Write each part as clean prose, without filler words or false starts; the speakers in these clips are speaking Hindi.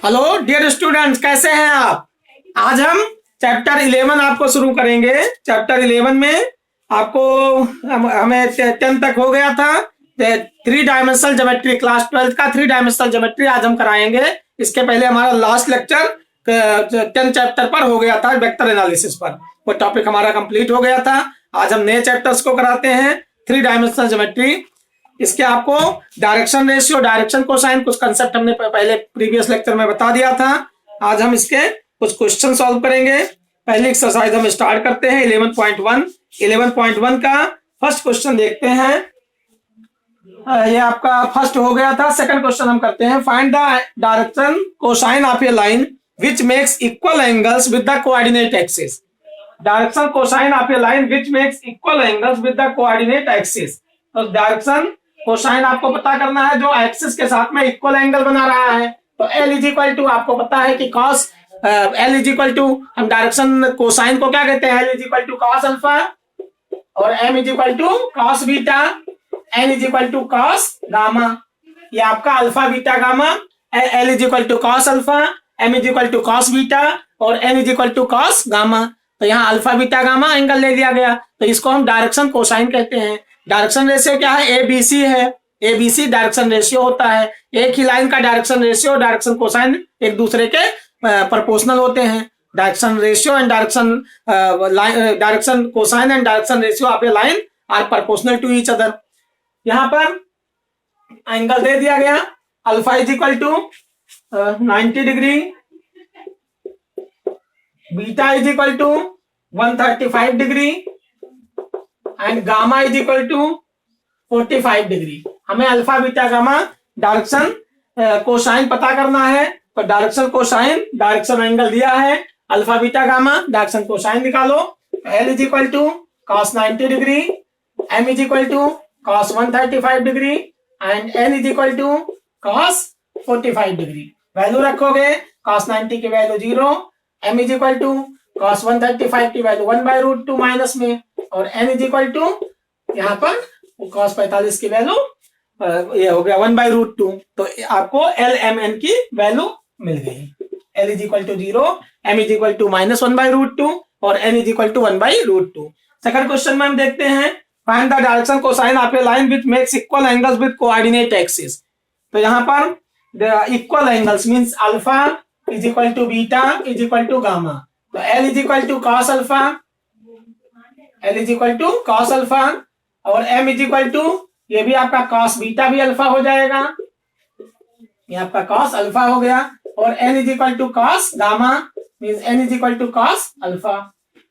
हेलो डियर स्टूडेंट्स, कैसे हैं आप। आज हम चैप्टर 11 आपको शुरू करेंगे। चैप्टर 11 में आपको हमें 10 तक हो गया था। 3 डायमेंशनल ज्योमेट्री, क्लास 12 का 3 डायमेंशनल ज्योमेट्री आज हम कराएंगे। इसके पहले हमारा लास्ट लेक्चर 10 चैप्टर पर हो गया था, वेक्टर एनालिसिस पर। वो टॉपिक हमारा कंप्लीट हो गया था। आज हम नए चैप्टर्स को कराते हैं, 3 डायमेंशनल ज्योमेट्री। इसके आपको डायरेक्शन रेशियो, डायरेक्शन कोसाइन, कुछ कंसेप्ट हमने पहले प्रीवियस लेक्चर में बता दिया था। आज हम इसके कुछ क्वेश्चन सॉल्व करेंगे। पहली एक्सरसाइज हम स्टार्ट करते हैं 11.1। 11.1 का फर्स्ट क्वेश्चन देखते हैं। ये आपका फर्स्ट हो गया था। सेकंड क्वेश्चन हम करते हैं, find the direction cosine of a line which makes equal angles with the coordinate axis. Direction cosine of a line which makes equal angles with the coordinate axis. तो डायरेक्शन कोसाइन आपको पता करना है जो एक्सिस के साथ में इक्वल एंगल बना रहा है। तो L इज इक्वल टू, आपको पता है कि cos L is equal to, हम डायरेक्शन कोसाइन को क्या कहते हैं, L is equal to cos alpha और M is equal to cos beta, N is equal to cos gamma. ये आपका alpha beta gamma. L is equal to cos alpha, M is equal to cos beta और N is equal to cos gamma. तो यहाँ अल्फा बीटा गामा एंगल ले लिया गया, तो इसको हम डायरेक्शन कोसाइन कहते हैं। डायरेक्शन रेशियो क्या है, ABC है। ABC डायरेक्शन रेशियो होता है। एक ही लाइन का डायरेक्शन रेशियो, डायरेक्शन कोसाइन एक दूसरे के प्रोपोर्शनल होते हैं। Direction ratio and direction cosine and direction ratio of a line are proportional to each other. यहाँ पर एंगल दे दिया गया, alpha is equal to 90 degree, beta is equal to 135 degree and gamma is equal to 45 degree. हमें alpha beta gamma direction cosine पता करना है। तो डायरेक्शन कोसाइन, डायरेक्शन एंगल दिया है, alpha beta gamma, direction cosine निकालो। L is equal to cos 90 degree, M is equal to cos 135 degree and N is equal to cos 45 degree. Value रखोगे, cos 90 की value 0, M is equal to cos 135 की वैल्यू 1/√2 माइनस में और N इज इक्वल टू यहाँ पर cos 45 की वैल्यू ये हो गया 1/√2। तो आपको LMN की वैल्यू मिल गई। L is equal to 0, M is equal to -1/√2 और N is equal to 1/√2। Second question में हम देखते हैं, find the direction cosine of a line which makes equal angles with coordinate axis. तो यहाँ पर equal angles means alpha is equal to beta is equal to gamma. तो L is equal to cos alpha, L is equal to cos alpha और M इज इक्वल टू, ये भी आपका cos बीटा भी अल्फा हो जाएगा, ये आपका cos अल्फा हो गया और N is equal to cos gamma means N is equal to cos alpha.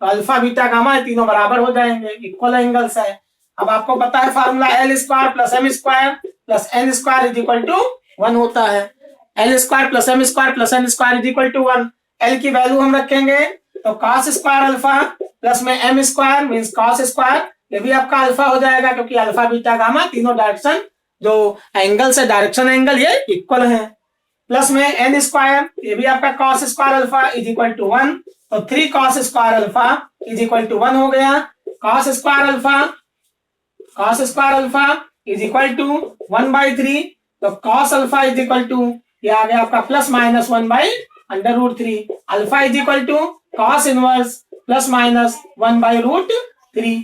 तो अल्फा बीटा गामा ये तीनों बराबर हो जाएंगे, इक्वल एंगल्स है। अब आपको पता है formula L square plus M square plus N square is equal to 1 होता है। L square plus M square plus N square is equal to 1। L की वैल्यू हम रखेंगे तो cos स्क्वायर अल्फा प्लस में M square means cos square, ये भी आपका अल्फा हो जाएगा क्योंकि अल्फा बीटा गामा तीनों डायरेक्शन जो एंगल्स है, डायरेक्शन एंगल ये इक्वल है। प्लस में N स्क्वायर, ये भी आपका cos square alpha is equal to 1। तो 3 cos square alpha is equal to 1 हो गया। cos square alpha is equal to 1/3। तो cos alpha is equal to, ये आ गया आपका plus minus 1/√3। Alpha is equal to cos inverse plus minus 1/√3।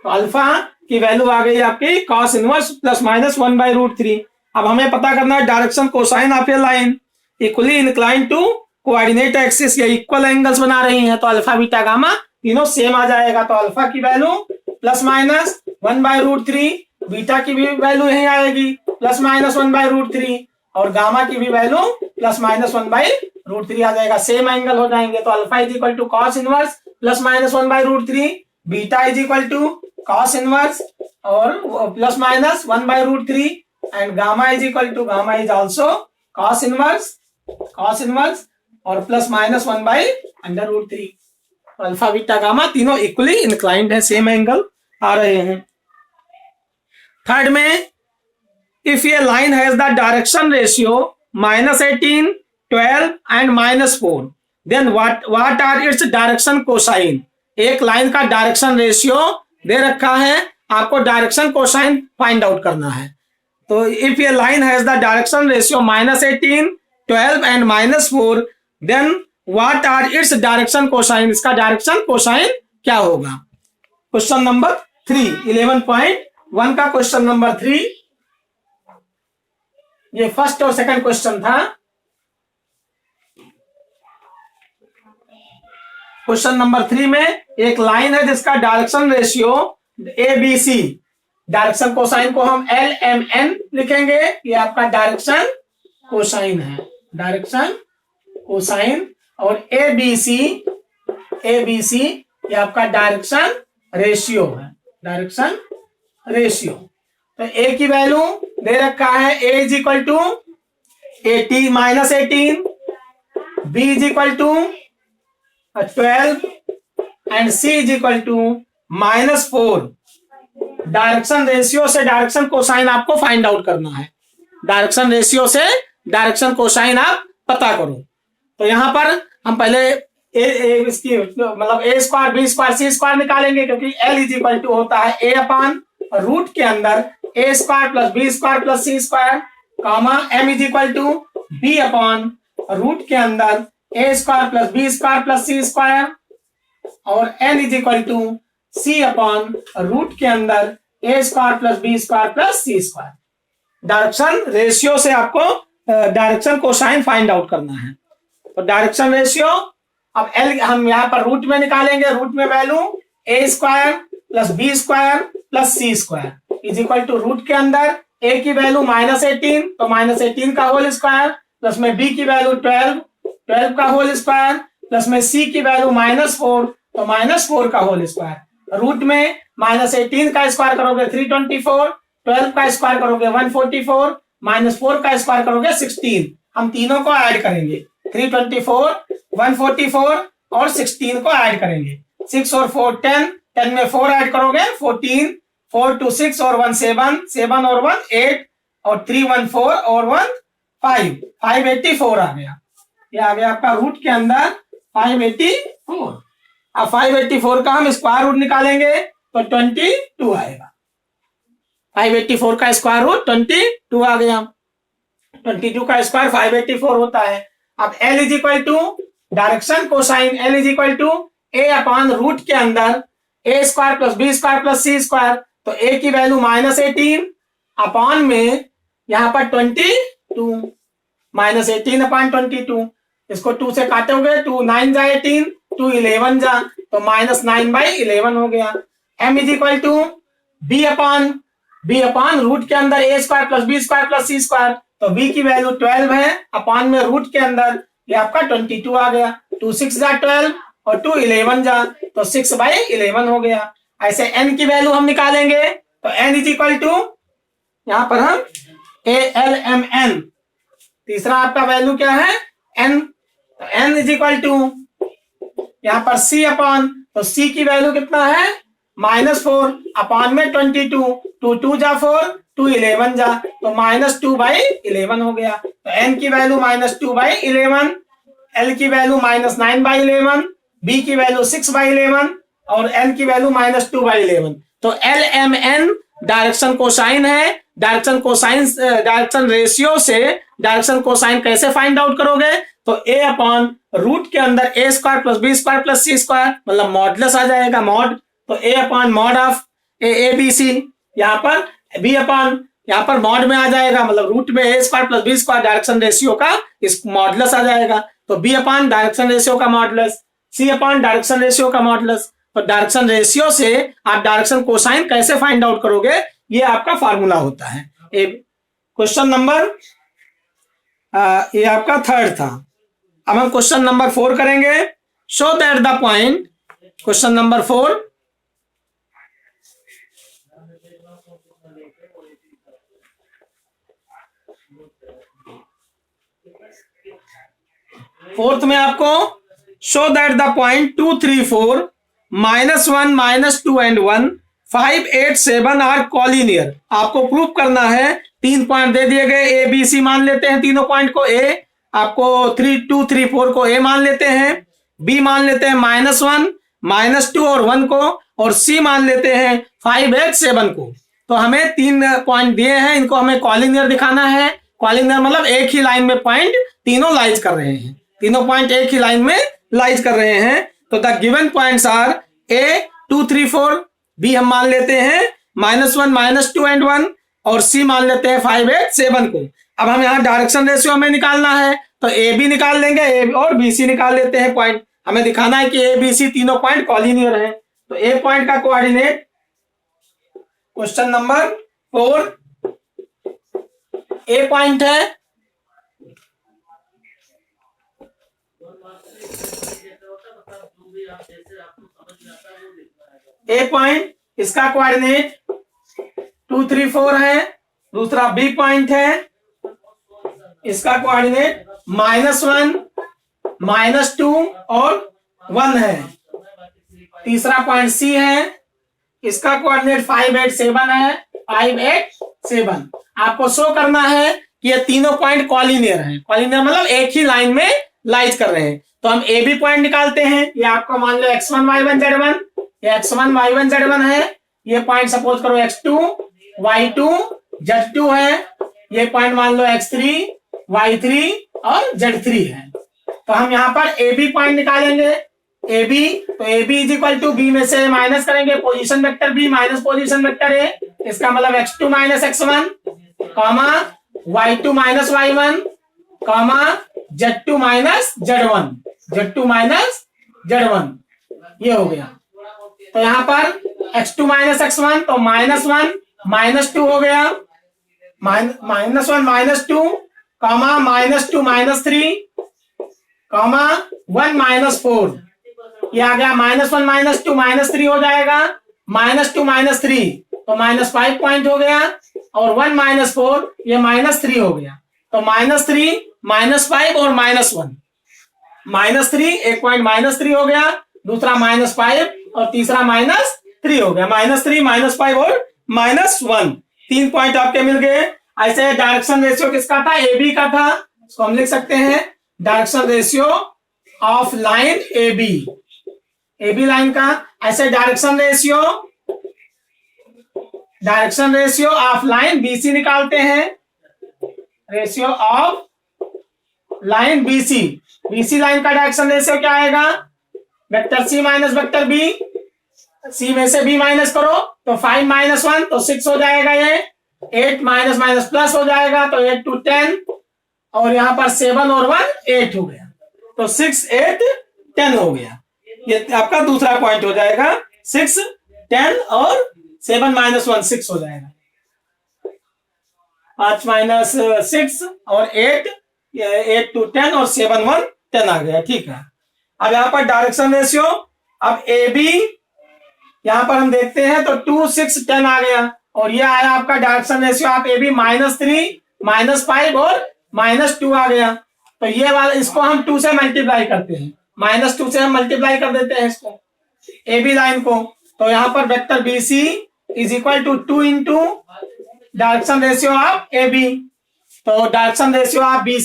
तो अल्फा की वैल्यू आ गई आपकी cos इनवर्स प्लस माइनस 1/√3। अब हमें पता करना है direction cosine of a line equally incline to coordinate axis, ये इक्वल एंगल्स बना रही हैं। तो अल्फा बीटा गामा तीनों सेम आ जाएगा। तो अल्फा की वैल्यू प्लस माइनस 1/√3, बीटा की भी वैल्यू यही आएगी प्लस माइनस 1/√3 और गामा की भी वैल्यू प्लस माइनस 1/√3 आ जाएगा। सेम एंगल हो जाएंगे। तो alpha is equal to cos inverse plus minus 1/√3, beta is equal to cos inverse और plus minus 1/√3 and gamma is equal to, gamma is also cos inverse और plus minus 1/√3। Alpha beta gamma तीनों इक्वली इंक्लाइंड है, सेम एंगल आ रहे हैं। थर्ड में, इफ ये line has the direction ratio -18, 12 and -4 then what are its direction cosine. एक लाइन का डायरेक्शन रेशियो दे रखा है, आपको डायरेक्शन कोसाइन फाइंड आउट करना है। तो इफ ये line has the direction ratio -18, 12 and -4, then what are its direction cosine, इसका डायरेक्शन कोसाइन क्या होगा। क्वेश्चन नंबर 3, 11.1 का क्वेश्चन नंबर 3, ये फर्स्ट और सेकंड क्वेश्चन था। क्वेश्चन नंबर 3 में एक लाइन है जिसका direction ratio ABC, direction cosine को हम LMN लिखेंगे, ये आपका डायरेक्शन कोसाइन है, डायरेक्शन कोसाइन, और ABC ये आपका डायरेक्शन रेशियो है, डायरेक्शन रेशियो। तो A की वैल्यू दे रखा है, A is equal to 18 -18, B is equal to 12 and C is equal to -4। Direction ratio से डायरेक्शन कोसाइन आपको फाइंड आउट करना है, डायरेक्शन रेशियो से डायरेक्शन कोसाइन आप पता करो। तो यहां पर हम पहले इसकी मतलब A square B square C square निकालेंगे, क्योंकि L इज इक्वल टू होता है A अपान रूट के अंदर A square plus B square plus C square, comma M is equal to B upon root के अंदर A square plus B square plus C square, और N is equal to C upon root के अंदर A square plus B square plus C square. Direction ratio से आपको डायरेक्शन कोसाइन फाइंड आउट करना है। तो डायरेक्शन रेशियो अब L हम यहाँ पर रूट में निकालेंगे, रूट में value A square plus B square plus C square is equal to root के अंदर A की वैल्यू -18, तो -18 का होल स्क्वायर, प्लस में B की वैल्यू 12 का होल स्क्वायर, प्लस में C की वैल्यू -4, तो -4 का होल स्क्वायर। रूट में -18 का स्क्वायर करोगे 324, 12 का स्क्वायर करोगे 144, -4 का स्क्वायर करोगे 16। हम तीनों को ऐड करेंगे, 324, 144 और 16 को ऐड करेंगे, 6 और 4 10, 10 में 4 ऐड करोगे 14, 4 2 6 और 1 7, 7 और 1 8 और 3 1 4 और 1 5, 584 आ गया। ये आ गया आपका रूट के अंदर 584। अब 584 का हम स्क्वायर रूट निकालेंगे तो 22 आएगा। 584 का स्क्वायर रूट 22 आ गया। 22 का स्क्वायर 584 होता है। अब L is equal to direction cosine, L is equal to A upon root के अंदर A square plus B square plus C square, तो A की वैल्यू -18 अपॉन में यहाँ पर 22, -18 अपॉन 22, इसको 2 से काटोगे 2 9 जा 18, 2 11 जा, तो -9/11 हो गया। M is equal to B upon root के अंदर A square plus B square plus C square, तो B की वैल्यू 12 है, अपॉन में रूट के अंदर ये आपका 22 आ गया। 2 6 जा 12 और 2 11 जा, तो 6/11 हो गया। ऐसे N की वैल्यू हम निकालेंगे, तो N इज इक्वल टू यहाँ पर हम ALMN, तीसरा आपका वैल्यू क्या है N, तो N इज इक्वल टू यहाँ पर C अपॉन, तो C की वैल्यू कितना है -4 अपॉन में 22, 2 2 जा 4, 2 11 जा, तो -2/11 हो गया। तो N की वैल्यू -2/11, L की वैल्यू -9/11, B की वैल्यू 6/11 और N की वैल्यू -2/11। तो LMN डायरेक्शन कोसाइन है। डायरेक्शन रेशियो से डायरेक्शन कोसाइन कैसे फाइंड आउट करोगे, तो A अपॉन रूट के अंदर A square plus B square plus C square, मतलब मॉडुलस आ जाएगा मॉड, तो A upon mod of ABC, यहाँ पर B अपॉन यहाँ पर मॉड में आ जाएगा, मतलब रूट में A square plus B square direction ratio का इस मॉडुलस आ जाएगा, तो B अपॉन डायरेक्शन रेशियो का modulus, C upon direction ratio का मॉडुलस। तो डायरेक्शन रेशियो से आप डायरेक्शन कोसाइन कैसे फाइंड आउट करोगे, ये आपका फार्मूला होता है। क्वेश्चन नंबर ये आपका 3rd था। अब हम क्वेश्चन नंबर 4 करेंगे। Show that the point, question number 4, fourth में आपको show that the point 2 3 4 -1 -2 and 1 5 8 7 are collinear. आपको प्रूव करना है। 3 पॉइंट दे दिए गए, A B C मान लेते हैं तीनों पॉइंट को। A आपको 3 2 3 4 को A मान लेते हैं, B मान लेते हैं -1 -2 और 1 को, और C मान लेते हैं 5 8 7 को। तो हमें 3 पॉइंट दिए हैं, इनको हमें कॉलिनियर दिखाना है। कॉलिनियर मतलब एक ही लाइन में पॉइंट तीनों लाइज कर रहे हैं, तीनों पॉइंट एक ही लाइन में लाइज कर रहे हैं। तो the given points are A 2 3 4, B हम मान लेते हैं -1 -2 एंड 1, और सी मान लेते हैं 5 8 7 को। अब हम यहाँ डायरेक्शन रेशियो हमें निकालना है, तो ए बी निकाल लेंगे, ए और बी सी निकाल लेते हैं पॉइंट। हमें दिखाना है कि ए बी सी तीनों पॉइंट कॉलिनियर है। तो ए पॉइंट का कोऑर्डिनेट क्वेश्चन नंबर 4, ए पॉइंट है ए पॉइंट, इसका कोऑर्डिनेट 2 3 4 है। दूसरा बी पॉइंट है, इसका कोऑर्डिनेट -1 -2 और 1 है। तीसरा पॉइंट सी है, इसका कोऑर्डिनेट 5 8 7 है, 5 8 7। आपको शो करना है कि ये तीनों पॉइंट कॉलिनियर हैं। कॉलिनियर मतलब एक ही लाइन में लाइज कर रहे हैं। तो हम ए बी पॉइंट निकालते हैं। ये आपको मान लो x1 y1 z1, ये x1 y1 z1 है। ये पॉइंट सपोज करो x2 y2 z2 है। ये पॉइंट मान लो x3 y3 और z3 है। तो हम यहाँ पर ए बी पॉइंट निकालेंगे। ए बी, तो A B is equal to B में से माइनस करेंगे position vector B minus position vector A, इसका मतलब x2 minus x1 comma y2 minus y1 comma z2 minus z1, z2 minus z1, ये हो गया। तो यहाँ पर x2 माइनस x1 तो -1 -2 हो गया, -1 -2 कॉमा -2 -3 कॉमा 1 -4, ये आ गया -1 -2 -3 हो जाएगा, -2 -3 तो -5 पॉइंट हो गया, और 1 -4 ये -3 हो गया। तो -3 -5 और -1, -3 एक पॉइंट -3 हो गया, दूसरा -5 और तीसरा -3 हो गया। -3 -5 और -1, 3 पॉइंट आपके मिल गए। ऐसे डायरेक्शन रेशियो किसका था? ए बी का था। इसको हम लिख सकते हैं direction ratio of line A B line का। ऐसे direction ratio of line B C निकालते हैं। Ratio of line B C line का डायरेक्शन रेशियो क्या आएगा? Vector C minus vector B, C में से बी माइनस करो तो 5 -1 तो 6 हो जाएगा, ये 8 माइनस प्लस हो जाएगा तो 8 to 10, और यहाँ पर 7 और 1 8 हो गया, तो 6 8 10 हो गया। ये आपका दूसरा पॉइंट हो जाएगा। 6 10 और 7 -1 6 हो जाएगा। 5 -6 और 8 to 10 और 7 1 10 आ गया। ठीक है, अब यहाँ पर डायरेक्शन रेशियो, अब ए बी यहाँ पर हम देखते हैं तो 2 6 10 आ गया, और ये आया आपका डायरेक्शन रेशियो आप ए बी -3 -5 और -2 आ गया। तो ये वाला, इसको हम 2 से मल्टीप्लाई करते हैं, -2 से हम मल्टीप्लाई कर देते हैं इसको ए बी लाइन को। तो यहाँ पर vector B C is equal to 2 into direction ratio of A B. तो direction ratio of B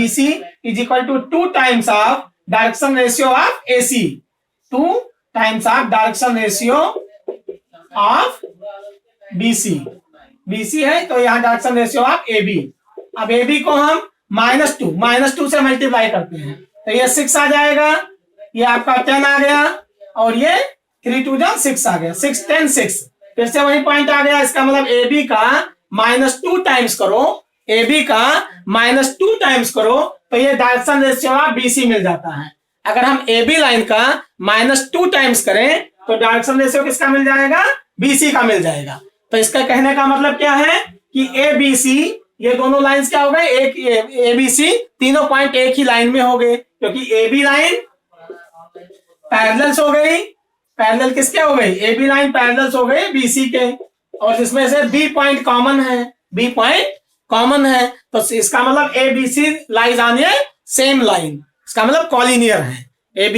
C is equal to 2 times of direction ratio of A C, 2 times of direction ratio of B C है, तो यहाँ direction ratio of A B. अब ए बी को हम -2 से मल्टीप्लाई करते हैं तो ये 6 आ जाएगा, ये आपका 10 आ गया, और ये 3 2 6 आ गया, 6 10 6, फिर से वही पॉइंट आ गया। इसका मतलब ए बी का -2 टाइम्स करो, ए बी का -2 टाइम्स करो तो ये direction ratio of B C मिल जाता है। अगर हम ए बी लाइन का -2 टाइम्स करें तो डायरेक्शन रेशियो किसका मिल जाएगा? बी सी का मिल जाएगा। तो इसका कहने का मतलब क्या है कि ए बी सी, ये दोनों लाइंस क्या हो गए? एक ए बी सी तीनों पॉइंट एक ही लाइन में हो गए, क्योंकि ए बी लाइन पैरेलल्स हो गई। पैरेलल किसके हो गई? ए बी लाइन पैरेलल्स हो गए बी सी के, और जिसमें से बी पॉइंट कॉमन है, तो इसका मतलब A B C lies on a same line, इसका मतलब कॉलिनियर है। A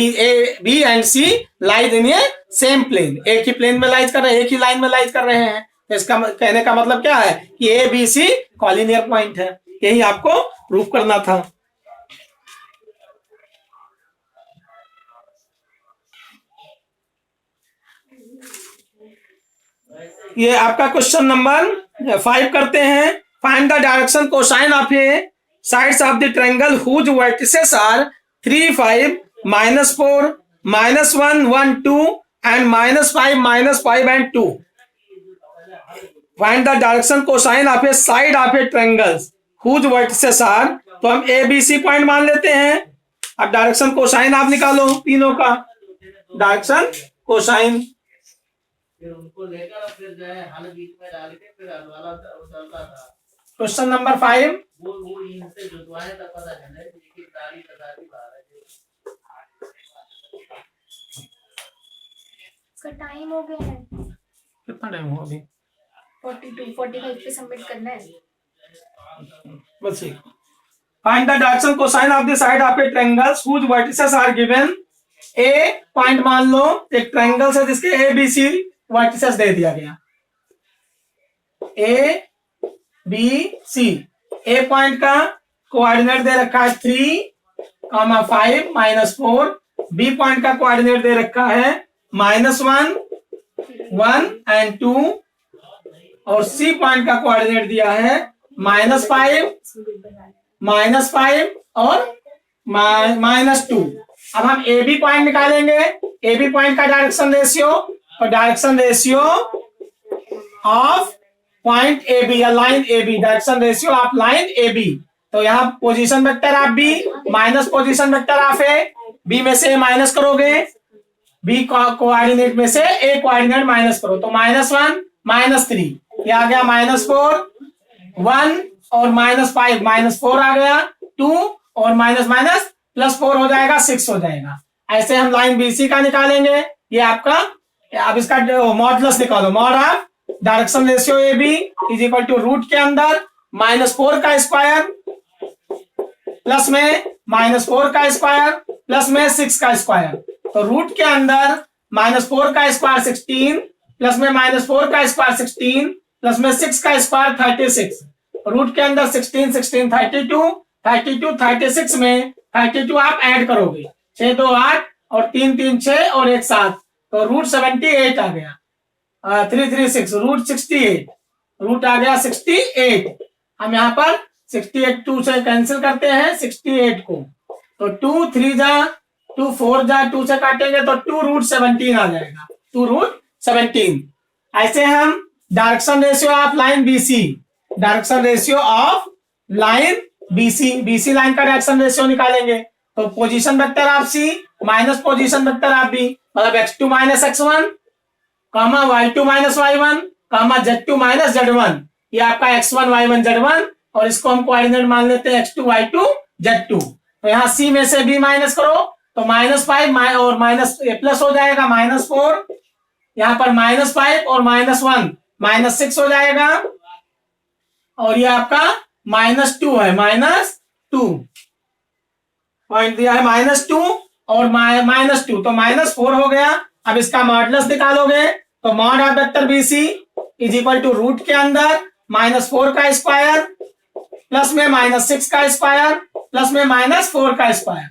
B and C lies in a same plane, एक ही प्लेन में लाइज कर रहे हैं, एक ही लाइन में लाइज कर रहे हैं। तो इसका कहने का मतलब क्या है कि A B C collinear point है। यही आपको प्रूफ करना था। ये आपका क्वेश्चन नंबर 5 करते हैं। Find the direction cosine of a sides of the triangle whose vertices are 3, 5, -4, -1, 1, 2 and -5, -5 and 2। Find the direction cosine of a side of a triangle whose vertices are, तो हम ए बी सी पॉइंट मान लेते हैं। अब डायरेक्शन कोसाइन आप निकालो तीनों का, डायरेक्शन कोसाइन। उनको लेकर फिर जो है हल बीच में डाल के फिर हल वाला उतरता था। क्वेश्चन नंबर 5, वो इनसे जुड़वाए तब पता चले कि दाढ़ी तदारी बाहर है। इसका टाइम हो गया है। कितना टाइम हुआ अभी? 42, 45 पे सबमिट करना है। बस एक। Find the direction cosine of the side of a triangle whose vertices are given. A point मान लो, एक ट्रायंगल है जिसके ए बी सी वर्टिसेस दे दिया गया, A B C. A point का कोऑर्डिनेट दे रखा है 3, 5, -4। बी पॉइंट का कोऑर्डिनेट दे रखा है -1, 1 एंड 2। और सी पॉइंट का कोऑर्डिनेट दिया है -5, -5 और -2। अब हम ए बी पॉइंट निकालेंगे। ए बी पॉइंट का डायरेक्शन रेशियो, और direction ratio of point A B या line A B, direction ratio of line A B. तो यहाँ position vector of B minus position vector of A, B में से माइनस करोगे, बी कोऑर्डिनेट में से ए कोऑर्डिनेट माइनस करो, तो -1, -3, ये आ गया -4, 1 और -5, -4 आ गया, 2 और +4 हो जाएगा, 6 हो जाएगा। ऐसे हम लाइन बीसी का निकालेंगे। ये आपका, अब इसका मॉडुलस निकालो, mod of direction ratio A B is equal to root के अंदर -4 का स्क्वायर प्लस में -4 का स्क्वायर प्लस में 6 का स्क्वायर। तो रूट के अंदर -4 का स्क्वायर 16 प्लस में -4 का स्क्वायर 16 प्लस में 6 का स्क्वायर 36। रूट के अंदर 16, 16, 32, 32, 36 में 32 आप ऐड करोगे, 6, 2, 8 और 3, 3, 6 और 1, 7, तो रूट 78 आ गया। 3, 3, 6 रूट 68, रूट आ गया 68। हम यहाँ पर 68 2 से कैंसिल करते हैं 68 को, तो 2 3 जा 2 4 जा 2 से काटेंगे तो 2 रूट 17 आ जाएगा, 2 रूट 17। ऐसे हम direction ratio of line BC, direction ratio of line BC, BC line का डायरेक्शन रेशियो निकालेंगे। तो position vector of C minus position vector of B, मतलब x2 - x1 y2 - y1 z2 - z1, ये आपका x1 y1 z1, और इसको हम कोऑर्डिनेट मान लेते हैं x2 y2 z2। तो यहाँ c में से b माइनस करो तो -5 और माइनस प्लस हो जाएगा -4, यहाँ पर -5 और -1 -6 हो जाएगा, और ये आपका -2 है, -2 पॉइंट दिया है, -2 और -2 तो -4 हो गया। अब इसका मॉडुलस निकालोगे तो mod of vector BC is equal to root के अंदर -4 का स्क्वायर प्लस में -6 का स्क्वायर प्लस में -4 का स्क्वायर,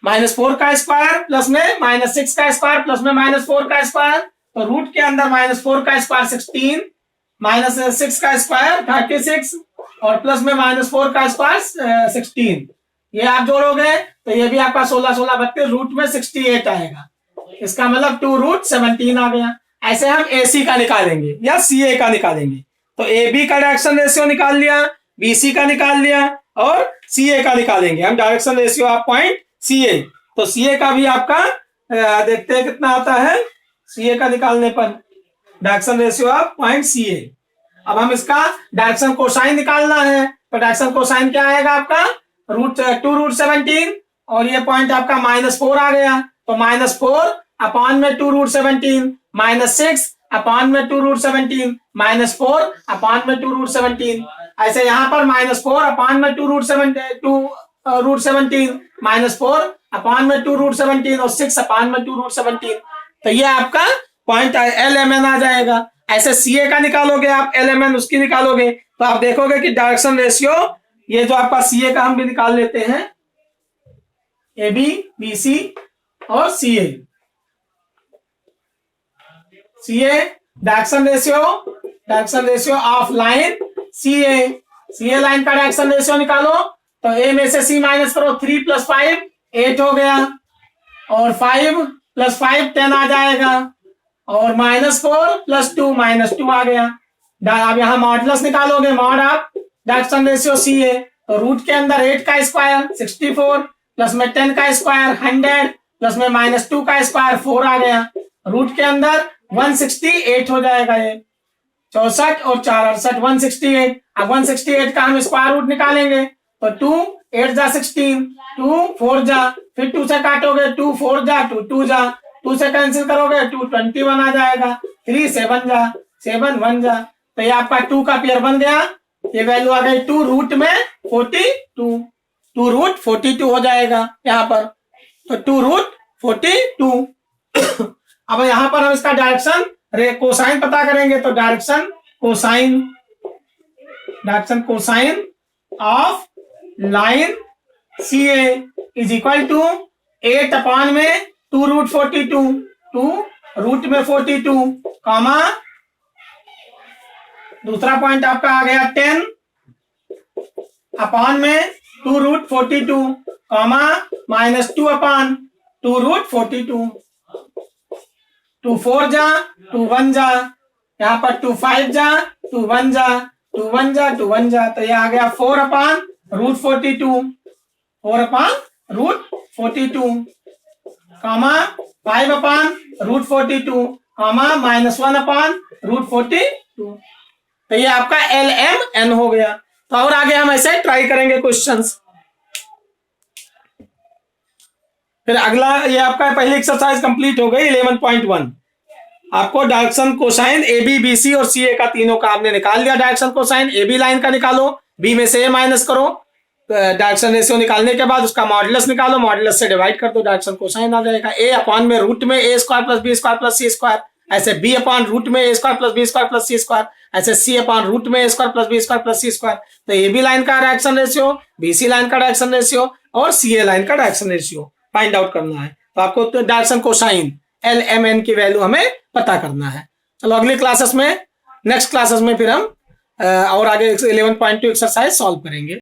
-4 का स्क्वायर प्लस में -6 का स्क्वायर प्लस में -4 का स्क्वायर, तो रूट के अंदर -4 का स्क्वायर 16, -6 का स्क्वायर 36 और प्लस में -4 का स्क्वायर 16। ये आप जोड़ोगे तो ये भी आपका 16 16 32 रूट में 68 आएगा, इसका मतलब 2 रूट 17 आ गया। ऐसे हम AC का निकालेंगे या CA का निकालेंगे। तो AB का डायरेक्शन रेशियो निकाल लिया, BC का निकाल लिया और CA का निकालेंगे हम direction ratio of point CA। तो CA का भी आपका देखते हैं कितना आता है CA का निकालने पर, direction ratio of point CA। अब हम इसका डायरेक्शन कोसाइन निकालना है, तो डायरेक्शन कोसाइन क्या आएगा आपका, 2 रूट 17, और ये पॉइंट आपका -4 आ गया, तो -4 अपॉन में 2 रूट 17 -6 अपॉन में 2 रूट 17 -4 अपॉन में 2 रूट 17। ऐसे यहाँ पर -4 अपॉन में 2 रूट 17 -4 अपॉन में 2 रूट 17 और 6 अपॉन में 2 रूट 17, तो ये आपका पॉइंट LMN आ जाएगा। ऐसे CA का निकालोगे आप, LMN उसकी निकालोगे, तो आप देखोगे कि डायरेक्शन रेशियो, ये जो आपका CA का हम भी निकाल लेते हैं, AB BC और CA direction ratio of line C A line का डायरेक्शन रेशियो निकालो। तो ए में से सी माइनस करो, 3 + 5 8 हो गया, और 5 + 5 10 आ जाएगा, और -4 + 2 -2 आ गया। अब यहाँ मॉडुलस निकालोगे, mod of direction ratio C A, तो रूट के अंदर 8 का स्क्वायर 64, प्लस में 10 का स्क्वायर 100, प्लस में -2 का स्क्वायर 4 आ गया। रूट के अंदर 168 हो जाएगा, ये 64 और 4 68 168। अब 168 का हम स्क्वायर रूट निकालेंगे, तो 2 8 जा 16, 2 4 जा, फिर 2 से काटोगे, 2 4 जा, 2 2 जा, 2 से कैंसिल करोगे, 2 21 आ जाएगा, 3 7 जा, 7 1 जा। तो ये आपका 2 का पेयर बन गया। ये वैल्यू आ गई 2 रूट में 42, 2 रूट 42 हो जाएगा यहाँ पर, तो 2 रूट 42। अब यहाँ पर हम इसका डायरेक्शन कोसाइन पता करेंगे, तो direction cosine of line C A is equal to 8 upon में 2 रूट 42, 2 रूट में 42, कॉमा दूसरा पॉइंट आपका आ गया 10 अपान में 2 रूट 42, कॉमा -2 अपान 2 रूट 42, 2 4 जा, 2 1 जा, यहाँ पर 2 5 जा, 2 1 जा, 2 1 जा, 2 1 जा, तो ये आ गया 4 upon root 42, 4 upon root 42, comma 5 upon root 42, comma -1 upon root 42। तो ये आपका LMN हो गया। तो और आगे हम ऐसे ट्राई करेंगे क्वेश्चंस। फिर अगला ये आपका पहली एक्सरसाइज कंप्लीट हो गई 11.1। आपको डायरेक्शन कोसाइन AB BC और CA का तीनों का आपने निकाल लिया। डायरेक्शन कोसाइन AB लाइन का निकालो, B में से A माइनस करो, डायरेक्शन रेशियो निकालने के बाद उसका मॉडुलस निकालो, मॉडुलस से डिवाइड कर दो, डायरेक्शन कोसाइन आ जाएगा। A अपान में रूट में A² + B² + C स्क्वायर, ऐसे B अपान रूट में A² + B² + C स्क्वायर, ऐसे C अपान रूट में A² + B² + C स्क्वायर। तो AB लाइन का डायरेक्शन रेशियो, BC लाइन का डायरेक्शन रेशियो और CA लाइन का डायरेक्शन रेशियो फाइंड आउट करना है। तो आपको तो डायरेक्शन कोसाइन LMN की वैल्यू हमें पता करना है। चलो अगली क्लासेस में, नेक्स्ट क्लासेस में फिर हम और आगे 11.2 एक्सरसाइज सॉल्व करेंगे।